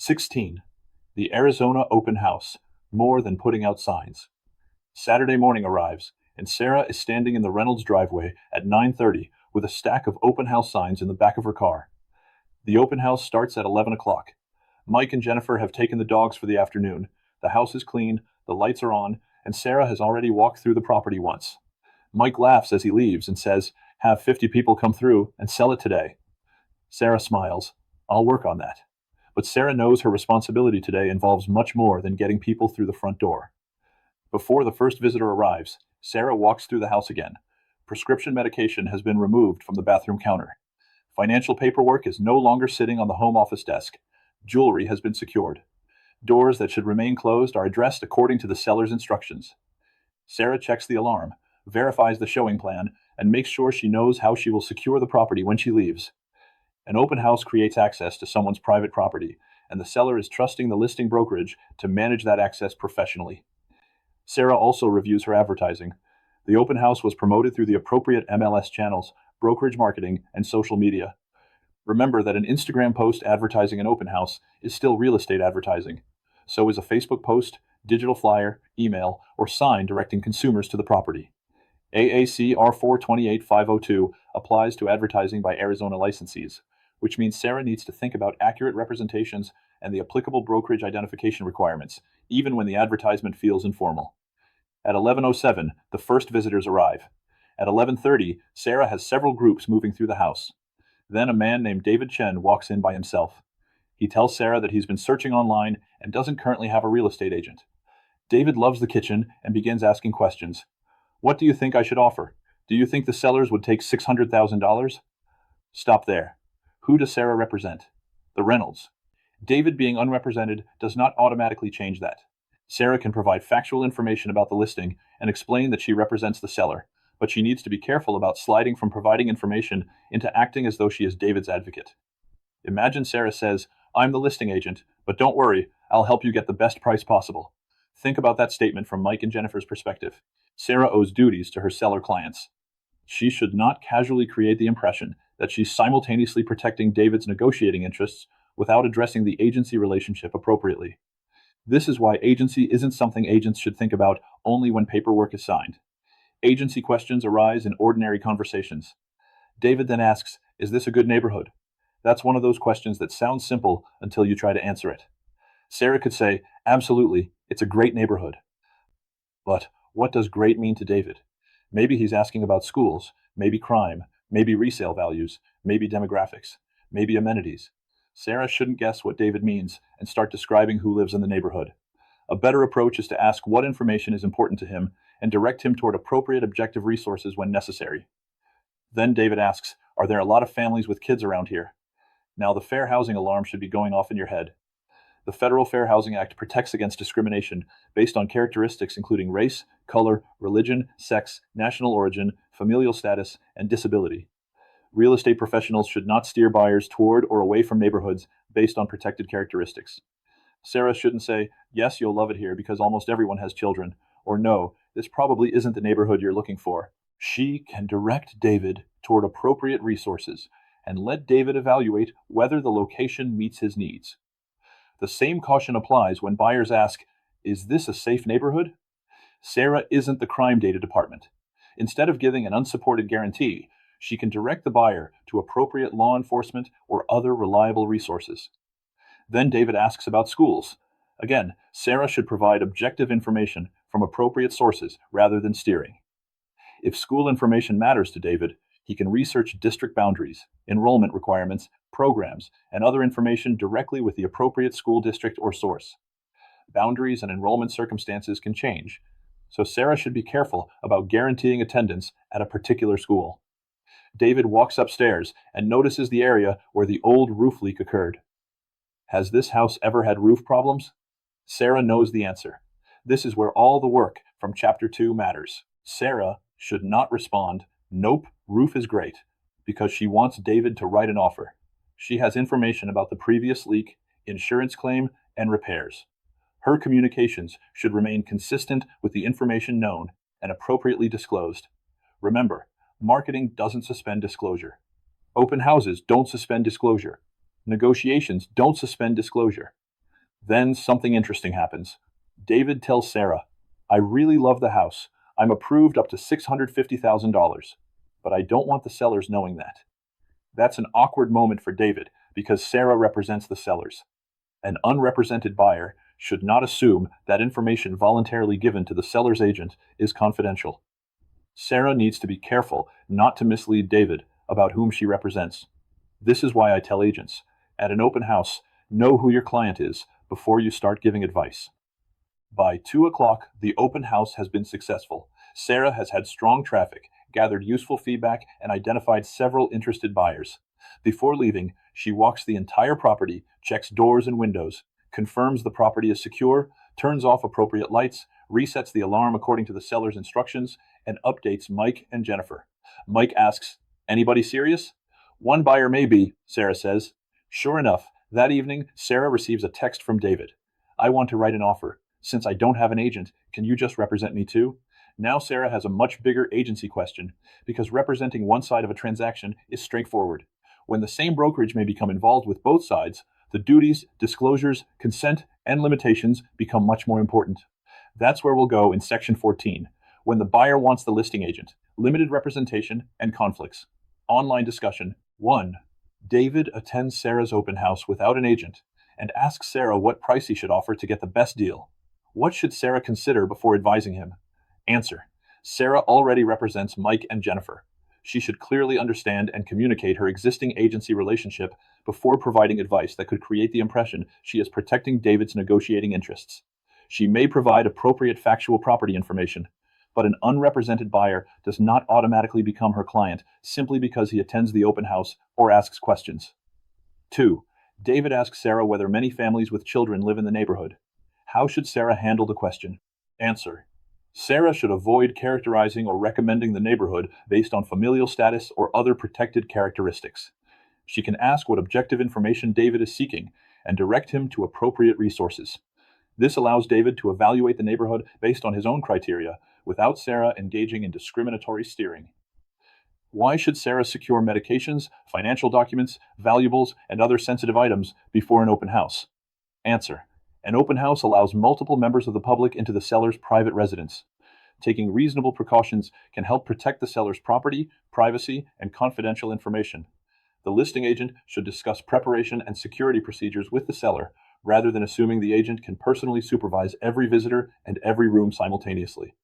16. The Arizona Open House, more than putting out signs. Saturday morning arrives, and Sarah is standing in the Reynolds driveway at 9:30 with a stack of open house signs in the back of her car. The open house starts at 11 o'clock. Mike and Jennifer have taken the dogs for the afternoon. The house is clean, the lights are on, and Sarah has already walked through the property once. Mike laughs as he leaves and says, "Have 50 people come through and sell it today." Sarah smiles. "I'll work on that." But Sarah knows her responsibility today involves much more than getting people through the front door. Before the first visitor arrives, Sarah walks through the house again. Prescription medication has been removed from the bathroom counter. Financial paperwork is no longer sitting on the home office desk. Jewelry has been secured. Doors that should remain closed are addressed according to the seller's instructions. Sarah checks the alarm, verifies the showing plan, and makes sure she knows how she will secure the property when she leaves. An open house creates access to someone's private property, and the seller is trusting the listing brokerage to manage that access professionally. Sarah also reviews her advertising. The open house was promoted through the appropriate MLS channels, brokerage marketing, and social media. Remember that an Instagram post advertising an open house is still real estate advertising. So is a Facebook post, digital flyer, email, or sign directing consumers to the property. AAC R428502 applies to advertising by Arizona licensees, which means Sarah needs to think about accurate representations and the applicable brokerage identification requirements, even when the advertisement feels informal. At 11:07, the first visitors arrive. At 11:30, Sarah has several groups moving through the house. Then a man named David Chen walks in by himself. He tells Sarah that he's been searching online and doesn't currently have a real estate agent. David loves the kitchen and begins asking questions. "What do you think I should offer? Do you think the sellers would take $600,000? Stop there. Who does Sarah represent? The Reynolds. David being unrepresented does not automatically change that. Sarah can provide factual information about the listing and explain that she represents the seller, but she needs to be careful about sliding from providing information into acting as though she is David's advocate. Imagine Sarah says, "I'm the listing agent, but don't worry, I'll help you get the best price possible." Think about that statement from Mike and Jennifer's perspective. Sarah owes duties to her seller clients. She should not casually create the impression that she's simultaneously protecting David's negotiating interests without addressing the agency relationship appropriately. This is why agency isn't something agents should think about only when paperwork is signed. Agency questions arise in ordinary conversations. David then asks, "Is this a good neighborhood?" That's one of those questions that sounds simple until you try to answer it. Sarah could say, "Absolutely, it's a great neighborhood." But what does great mean to David? Maybe he's asking about schools, maybe crime, maybe resale values, maybe demographics, maybe amenities. Sarah shouldn't guess what David means and start describing who lives in the neighborhood. A better approach is to ask what information is important to him and direct him toward appropriate objective resources when necessary. Then David asks, "Are there a lot of families with kids around here?" Now the fair housing alarm should be going off in your head. The Federal Fair Housing Act protects against discrimination based on characteristics including race, color, religion, sex, national origin, familial status, and disability. Real estate professionals should not steer buyers toward or away from neighborhoods based on protected characteristics. Sarah shouldn't say, "Yes, you'll love it here because almost everyone has children," or "No, this probably isn't the neighborhood you're looking for." She can direct David toward appropriate resources and let David evaluate whether the location meets his needs. The same caution applies when buyers ask, "Is this a safe neighborhood?" Sarah isn't the crime data department. Instead of giving an unsupported guarantee, she can direct the buyer to appropriate law enforcement or other reliable resources. Then David asks about schools. Again, Sarah should provide objective information from appropriate sources rather than steering. If school information matters to David, he can research district boundaries, enrollment requirements, programs, and other information directly with the appropriate school district or source. Boundaries and enrollment circumstances can change, so Sarah should be careful about guaranteeing attendance at a particular school. David walks upstairs and notices the area where the old roof leak occurred. Has this house ever had roof problems? Sarah knows the answer. This is where all the work from Chapter 2 matters. Sarah should not respond, "Nope, roof is great," because she wants David to write an offer. She has information about the previous leak, insurance claim, and repairs. Her communications should remain consistent with the information known and appropriately disclosed. Remember, marketing doesn't suspend disclosure. Open houses don't suspend disclosure. Negotiations don't suspend disclosure. Then something interesting happens. David tells Sarah, I really love the house. I'm approved up to $650,000, but I don't want the sellers knowing that. That's an awkward moment for David because Sarah represents the sellers. An unrepresented buyer should not assume that information voluntarily given to the seller's agent is confidential. Sarah needs to be careful not to mislead David about whom she represents. This is why I tell agents, at an open house, know who your client is before you start giving advice. By 2 o'clock, the open house has been successful. Sarah has had strong traffic, gathered useful feedback, and identified several interested buyers. Before leaving, she walks the entire property, checks doors and windows, confirms the property is secure, turns off appropriate lights, resets the alarm according to the seller's instructions, and updates Mike and Jennifer. Mike asks, Anybody serious? One buyer may be, Sarah says. Sure enough, that evening, Sarah receives a text from David. I want to write an offer. Since I don't have an agent, can you just represent me too? Now Sarah has a much bigger agency question because representing one side of a transaction is straightforward. When the same brokerage may become involved with both sides, the duties, disclosures, consent, and limitations become much more important. That's where we'll go in Section 14, when the buyer wants the listing agent, limited representation, and conflicts. Online discussion. 1. David attends Sarah's open house without an agent and asks Sarah what price he should offer to get the best deal. What should Sarah consider before advising him? Answer. Sarah already represents Mike and Jennifer. She should clearly understand and communicate her existing agency relationship before providing advice that could create the impression she is protecting David's negotiating interests. She may provide appropriate factual property information, but an unrepresented buyer does not automatically become her client simply because he attends the open house or asks questions. 2. David asks Sarah whether many families with children live in the neighborhood. How should Sarah handle the question? Answer. Sarah should avoid characterizing or recommending the neighborhood based on familial status or other protected characteristics. She can ask what objective information David is seeking and direct him to appropriate resources. This allows David to evaluate the neighborhood based on his own criteria without Sarah engaging in discriminatory steering. Why should Sarah secure medications, financial documents, valuables, and other sensitive items before an open house? Answer. An open house allows multiple members of the public into the seller's private residence. Taking reasonable precautions can help protect the seller's property, privacy, and confidential information. The listing agent should discuss preparation and security procedures with the seller rather than assuming the agent can personally supervise every visitor and every room simultaneously.